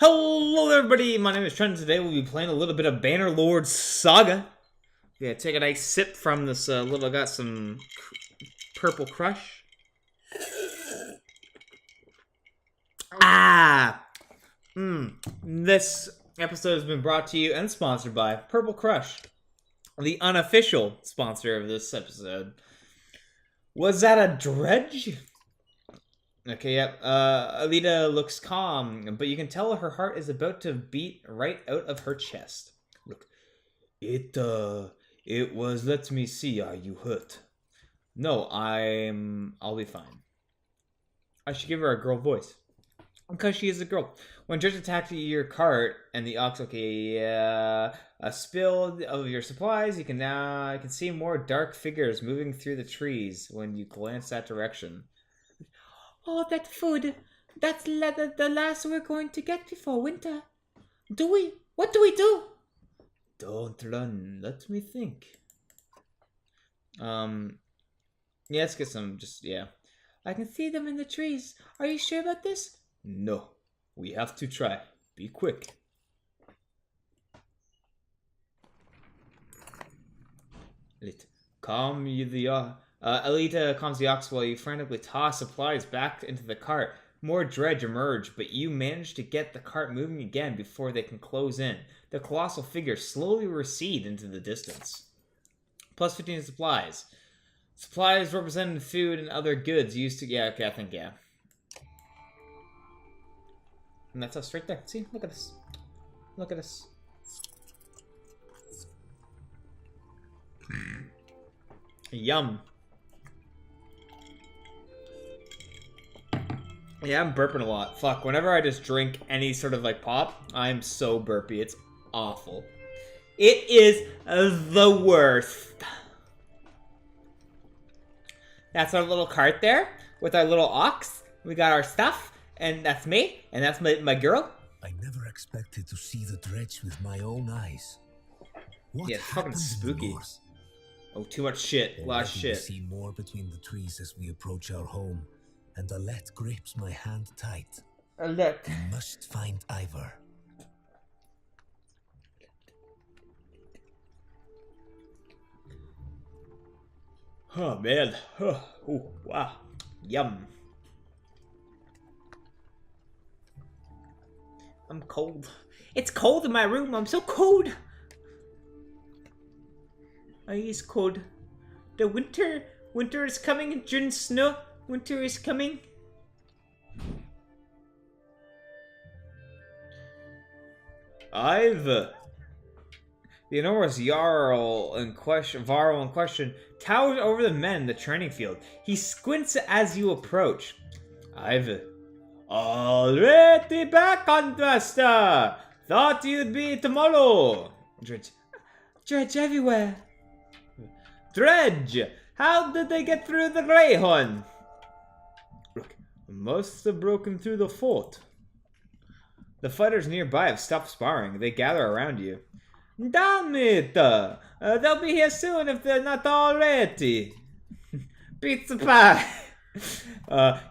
Hello everybody, my name is Trent. Today we'll be playing a little bit of Bannerlord Saga. Yeah, take a nice sip from this got some purple crush. This episode has been brought to you and sponsored by Purple Crush, the unofficial sponsor of this episode. Was that a dredge? Okay, yep. Alita looks calm, but you can tell her heart is about to beat right out of her chest. Look, it was, let me see, are you hurt? No, I'll be fine. I should give her a girl voice. Because she is a girl. When Dredge attacked your cart and the ox, a spill of your supplies, you can see more dark figures moving through the trees when you glance that direction. Oh, that food. That's the last we're going to get before winter. What do we do? Don't run. Let me think. Yeah, let's get some, I can see them in the trees. Are you sure about this? No. We have to try. Be quick. Alita calms the ox while you frantically toss supplies back into the cart. More dredge emerge, but you manage to get the cart moving again before they can close in. The colossal figures slowly recede into the distance. Plus 15 supplies. Supplies representing food and other goods used to... Yeah, okay, I think, yeah. And that's us right there. See? Look at this. Look at us. Yum. Yeah, I'm burping a lot. Fuck, whenever I just drink any sort of like pop, I'm so burpy. It's awful. It is the worst. That's our little cart there with our little ox. We got our stuff, and that's me, and that's my girl. I never expected to see the dredge with my own eyes. What yeah, it's fucking spooky. Oh, too much shit. A lot of shit. We see more between the trees as we approach our home, and Alette grips my hand tight. Alette. We must find Ivor. Oh, man. Oh, wow. Yum. I'm cold. It's cold in my room. I'm so cold. It's cold. The winter is coming. June snow. Winter is coming. The enormous Varl in question towers over the men in the training field. He squints as you approach. Already back on Vesta. Thought you'd be tomorrow. Dredge everywhere. Dredge! How did they get through the Greyhound? Look, must have broken through the fort. The fighters nearby have stopped sparring. They gather around you. Damn it! They'll be here soon if they're not already. Pizza pie!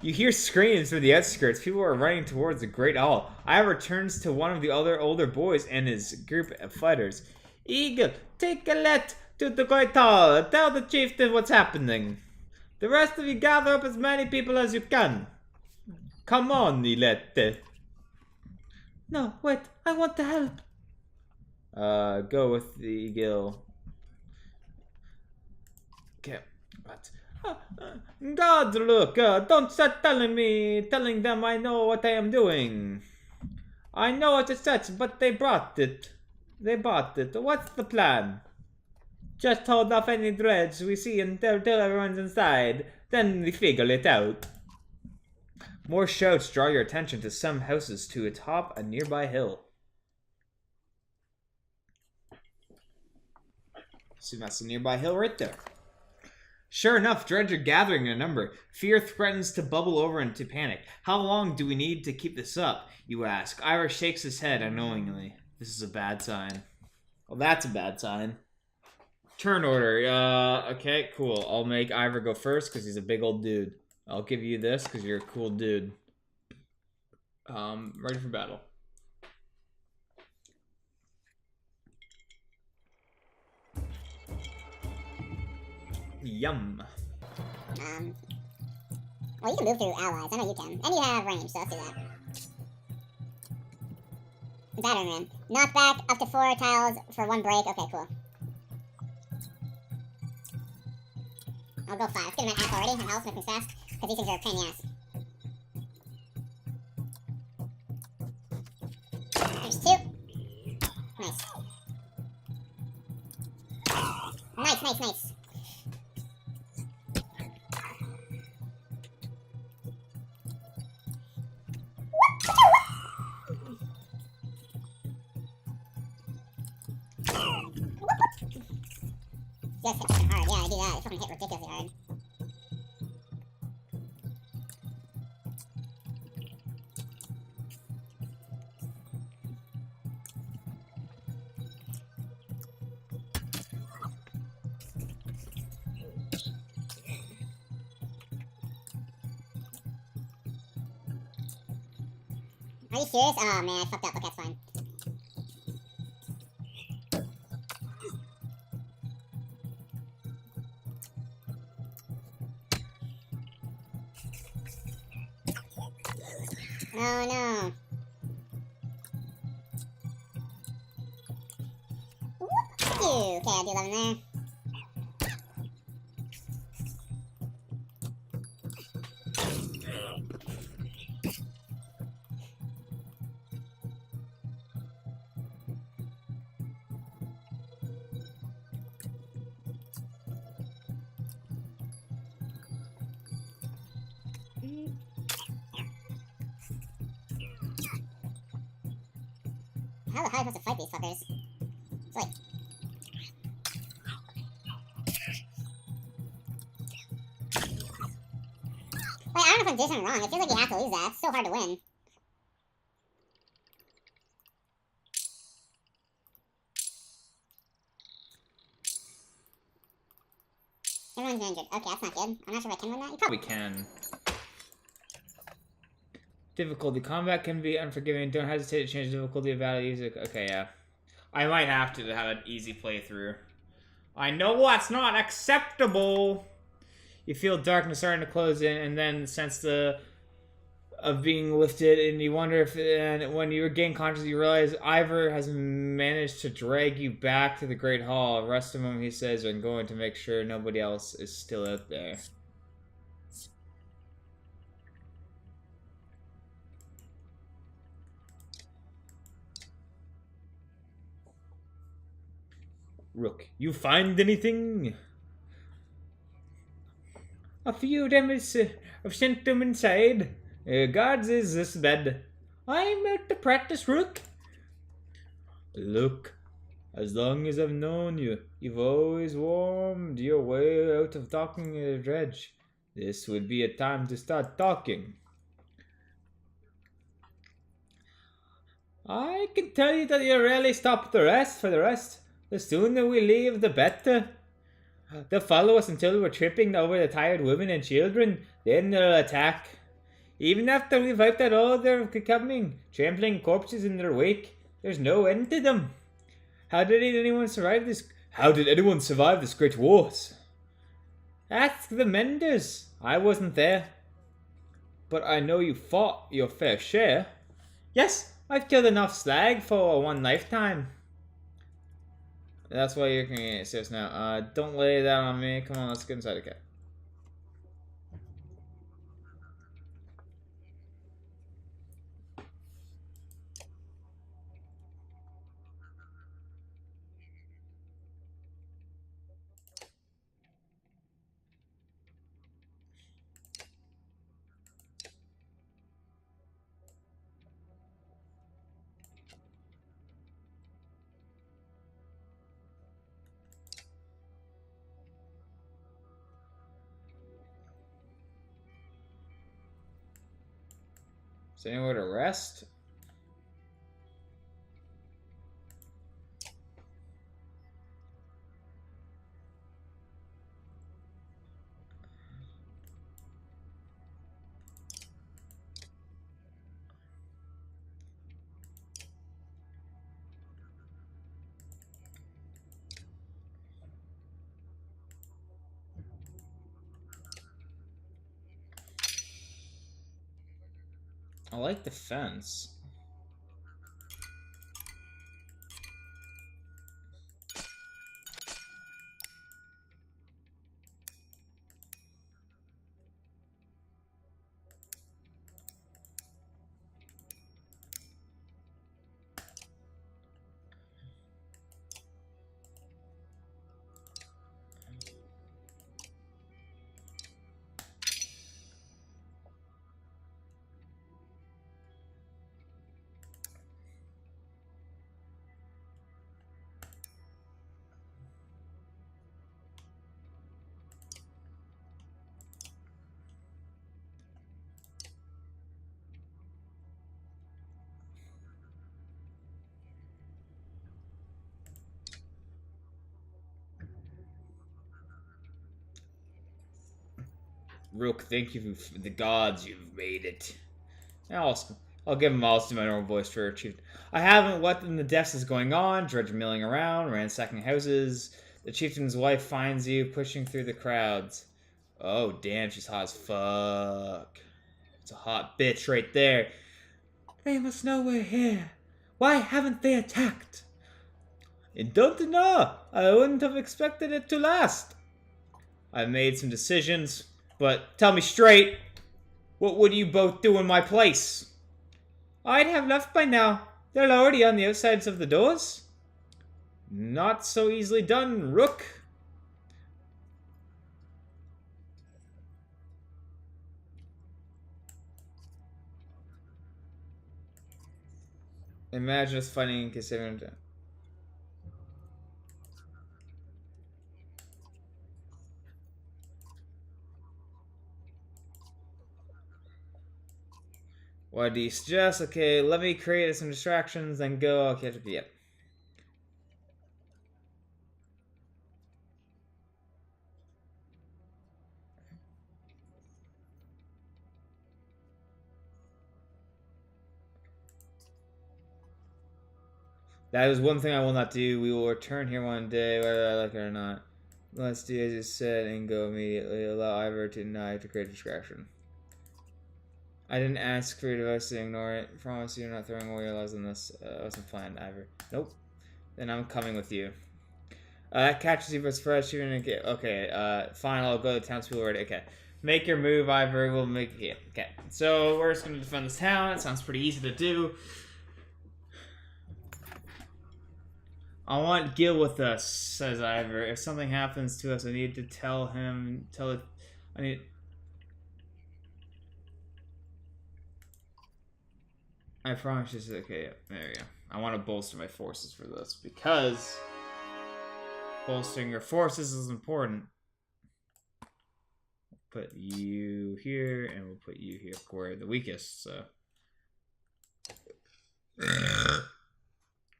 You hear screams from the outskirts. People are running towards the Great Hall. Ivor turns to one of the other older boys and his group of fighters. Eagle, take a let to the Great Hall. Tell the chieftain what's happening. The rest of you gather up as many people as you can. Come on, Nilette. No, wait. I want to help. Go with the eagle. Okay, what? God, look, don't start telling them I know what I am doing. I know what it's such, but they brought it. They bought it. What's the plan? Just hold off any dredge we see until everyone's inside. Then we figure it out. More shouts draw your attention to some houses to atop a nearby hill. See, that's a nearby hill right there. Sure enough, dredge are gathering in a number. Fear threatens to bubble over into panic. How long do we need to keep this up, you ask? Ivor shakes his head unknowingly. This is a bad sign. Well, that's a bad sign. Turn order. Okay, cool. I'll make Ivor go first because he's a big old dude. I'll give you this because you're a cool dude. Ready for battle. Yum. Well, you can move through allies. I know you can. And you have range, so let's do that. Battering ram. Knock back up to 4 tiles for 1 break. Okay, cool. I'll go 5. Let's get him at half already. And health, make him fast. Because these things are a pain in the ass. There's 2. Nice. Nice. Yes, hit fucking hard. Yeah, I do that. It fucking hit ridiculously hard. Are you serious? Oh man, I fucked up. Okay, that's fine. Oh no. Whoop, you. Okay, I do 11 there. How the hell am I supposed to fight these fuckers? It's like... Wait, I don't know if I'm doing something wrong. It feels like you have to lose that. It's so hard to win. Everyone's injured. Okay, that's not good. I'm not sure if I can win that. You probably We can. Difficulty. Combat can be unforgiving. Don't hesitate to change the difficulty of values. Okay, yeah. I might have to have an easy playthrough. I know what's not acceptable. You feel darkness starting to close in, and then sense of being lifted, and you wonder if, and when you regain consciousness, you realize Ivor has managed to drag you back to the Great Hall. Rest a moment, he says, I'm going to make sure nobody else is still out there. Rook, you find anything? A few of them is, I've sent them inside. Guards is this bed. I'm out to practice, Rook. Look, as long as I've known you, you've always warmed your way out of talking to the dredge. This would be a time to start talking. I can tell you that you rarely stop for the rest. The sooner we leave, the better. They'll follow us until we're tripping over the tired women and children. Then they'll attack. Even after we've wiped out all their coming, trampling corpses in their wake, there's no end to them. How did anyone survive this? How did anyone survive this great wars? Ask the Menders. I wasn't there. But I know you fought your fair share. Yes, I've killed enough slag for one lifetime. That's why you're going to assist now. Don't lay that on me. Come on, let's get inside the cat. Is there anywhere to rest? I like the fence. Rook, thank you for the gods, you've made it. I'll give him also my normal voice for achieved. I haven't what in the depths is going on. Dredge milling around, ransacking houses. The chieftain's wife finds you pushing through the crowds. Oh damn, she's hot as fuck. It's a hot bitch right there. They must know we're here. Why haven't they attacked? I don't know. I wouldn't have expected it to last. I've made some decisions. But tell me straight, what would you both do in my place? I'd have left by now. They're already on the outsides of the doors. Not so easily done, Rook. Imagine us fighting and considering it. What do you suggest? Okay, let me create some distractions and go. I'll catch up. Yep. That is one thing I will not do. We will return here one day, whether I like it or not. Let's do as you said and go immediately. Allow Ivor to deny to create a distraction. I didn't ask for your advice to ignore it. Promise you're not throwing away your lives on this. Wasn't planned, Ivor. Nope. Then I'm coming with you. That catches you by surprise. You're gonna get. Okay, fine. I'll go to the townspeople already. Okay. Make your move, Ivor. We'll make it. Okay. So we're just gonna defend this town. It sounds pretty easy to do. I want Gil with us, says Ivor. If something happens to us, I need to tell him. I need. I promise you. Okay, there we go. I want to bolster my forces for this because bolstering your forces is important. We'll put you here, and we'll put you here. We're the weakest, so.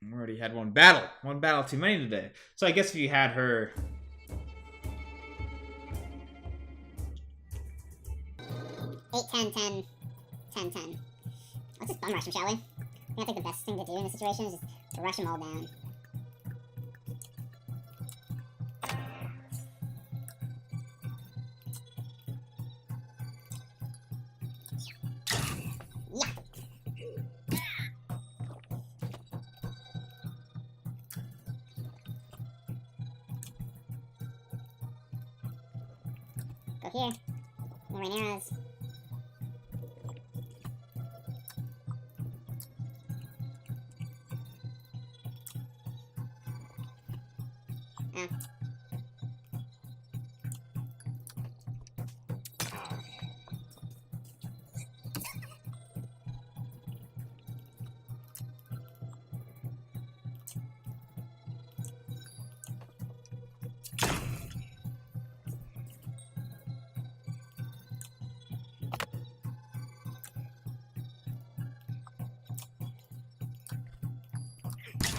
We already had one battle. One battle too many today. So I guess if you had her... 8, 10, 10, 10, 10. Let's just bum rush him, shall we? I think the best thing to do in this situation is just to rush them all down. Yeah. Go here. More rain arrows. Oh.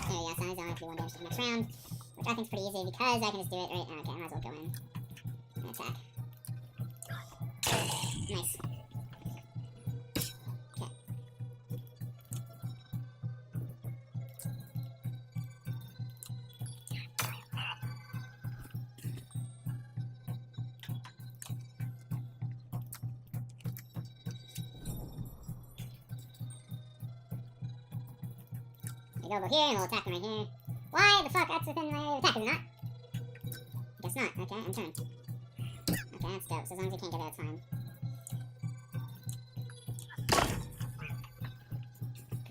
There we go, so I don't have to do 1 damage to the next round, which I think is pretty easy because I can just do it right. Okay, I might as well go in and attack. Nice. Okay. We go over here and we'll attack them right here. Why the fuck? That's within my attack, is it not? Guess not. Okay, I'm turn. Okay, that's dope. So as long as we can't get it, it's fine.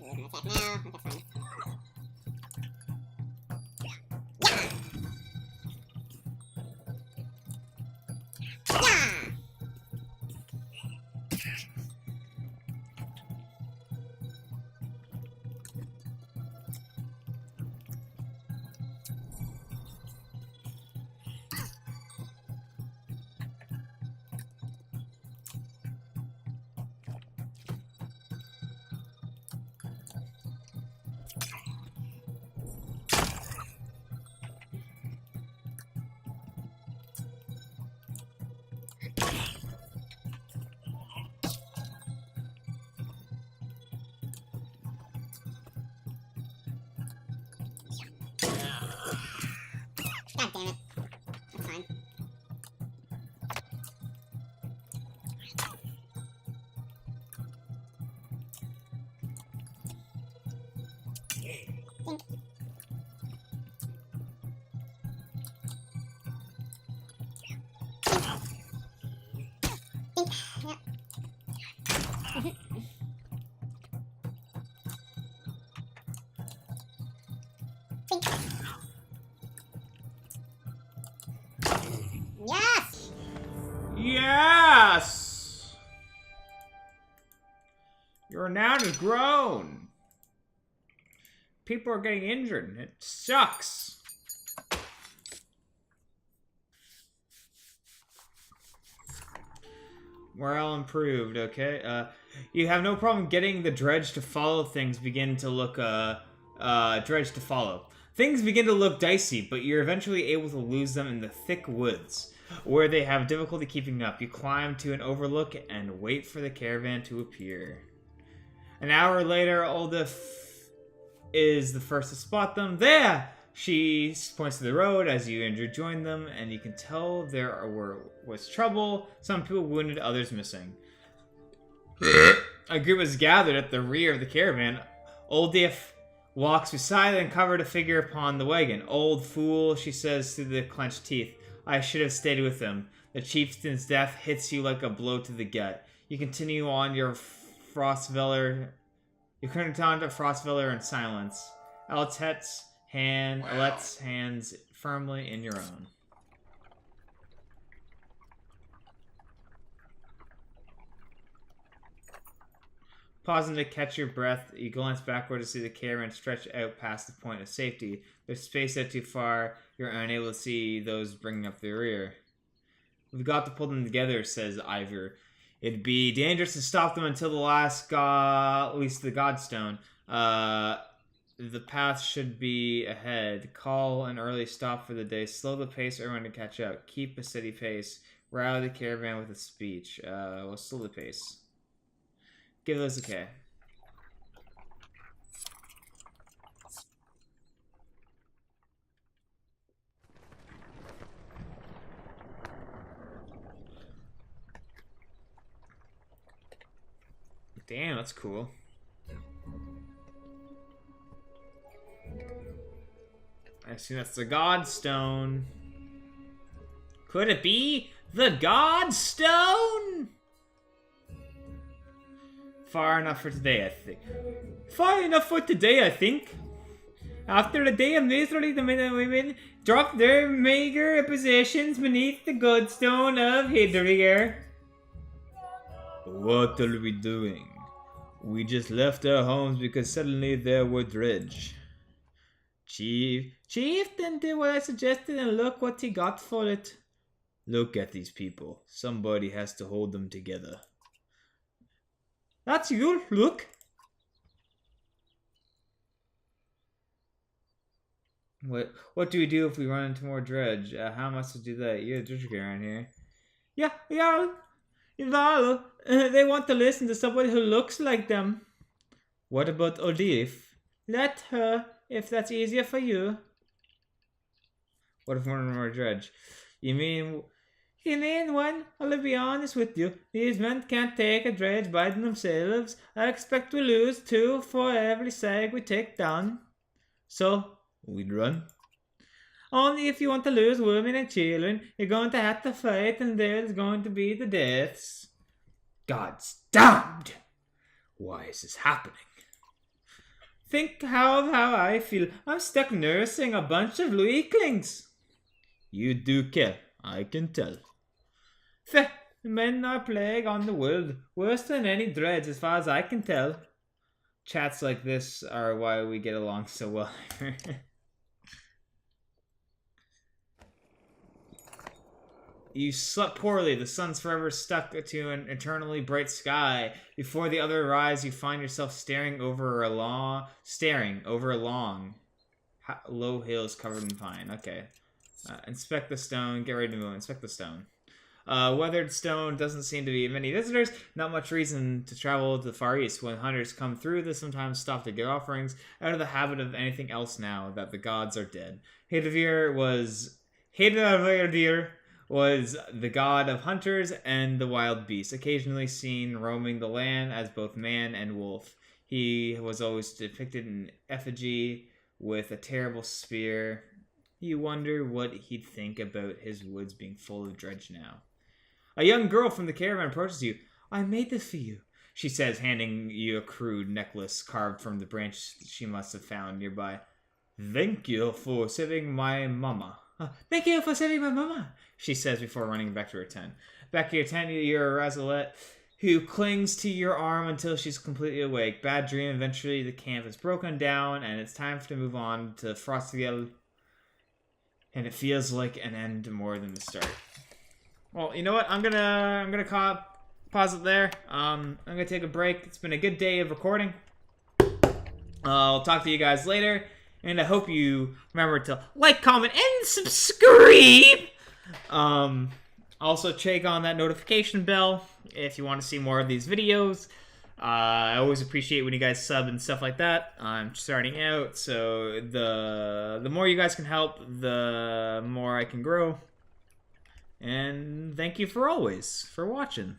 Okay, we're gonna attack now. Okay, fine. God damn it. That's fine. Think. Think. Yep. Think. Yes! Yes! Your renown has grown. People are getting injured. It sucks. Morale improved, okay. You have no problem getting the dredge to follow things begin to look, dredge to follow. Things begin to look dicey, but you're eventually able to lose them in the thick woods, where they have difficulty keeping up. You climb to an overlook and wait for the caravan to appear. An hour later, Oldif is the first to spot them. There! She points to the road as you join them, and you can tell there was trouble. Some people wounded, others missing. A group is gathered at the rear of the caravan. Oldif walks beside and covered a figure upon the wagon. Old fool, she says through the clenched teeth. I should have stayed with him. The chieftain's death hits you like a blow to the gut. You continue on your Frostveller. You continue on to Frostveller in silence. Alet's hands firmly in your own. Pausing to catch your breath, you glance backward to see the caravan stretch out past the point of safety. There's space out too far, you're unable to see those bringing up the rear. We've got to pull them together, says Ivor. It'd be dangerous to stop them until the last at least the Godstone. The path should be ahead. Call an early stop for the day. Slow the pace, everyone to catch up. Keep a steady pace. Rally the caravan with a speech. We'll slow the pace. Give those a K. Damn, that's cool. I assume that's the Godstone. Could it be the Godstone? Far enough for today, I think. Far enough for today, I think. After a day of misery, the men and women dropped their meager possessions beneath the Godstone of Hidriger. What are we doing? We just left our homes because suddenly there were dredge. Chieftain did what I suggested and look what he got for it. Look at these people. Somebody has to hold them together. That's you, look. What do we do if we run into more dredge? How am I supposed to do that? You're a dredge around here. Yeah, they want to listen to somebody who looks like them. What about Olive? Let her, if that's easier for you. What if one more dredge? You mean one? I'll be honest with you. These men can't take a dredge by themselves. I expect we lose 2 for every sag we take down. So, we'd run. Only if you want to lose women and children, you're going to have to fight and there's going to be the deaths. God's damned! Why is this happening? Think how I feel. I'm stuck nursing a bunch of weaklings. You do care, I can tell. Feh, men are plague on the world, worse than any dreads as far as I can tell. Chats like this are why we get along so well. You slept poorly. The sun's forever stuck to an eternally bright sky. Before the other rise, you find yourself staring over long, low hills covered in pine. Okay. Inspect the stone. Get ready to move. Inspect the stone. Weathered stone doesn't seem to be many visitors. Not much reason to travel to the Far East. When hunters come through, they sometimes stop to give offerings. Out of the habit of anything else now that the gods are dead. Hedavir was the god of hunters and the wild beasts, occasionally seen roaming the land as both man and wolf. He was always depicted in effigy with a terrible spear. You wonder what he'd think about his woods being full of dredge now. A young girl from the caravan approaches you. I made this for you, she says, handing you a crude necklace carved from the branch she must have found nearby. Thank you for saving my mama. Thank you for saving my mama, she says before running back to her tent. Back to your tent, you're Razalette, who clings to your arm until she's completely awake. Bad dream. Eventually, the camp is broken down, and it's time to move on to Frostville. And it feels like an end more than the start. Well, you know what? I'm gonna pause it there. I'm gonna take a break. It's been a good day of recording. I'll talk to you guys later. And I hope you remember to like, comment, and subscribe. Also, check on that notification bell if you want to see more of these videos. I always appreciate when you guys sub and stuff like that. I'm starting out, so the more you guys can help, the more I can grow. And thank you for always for watching.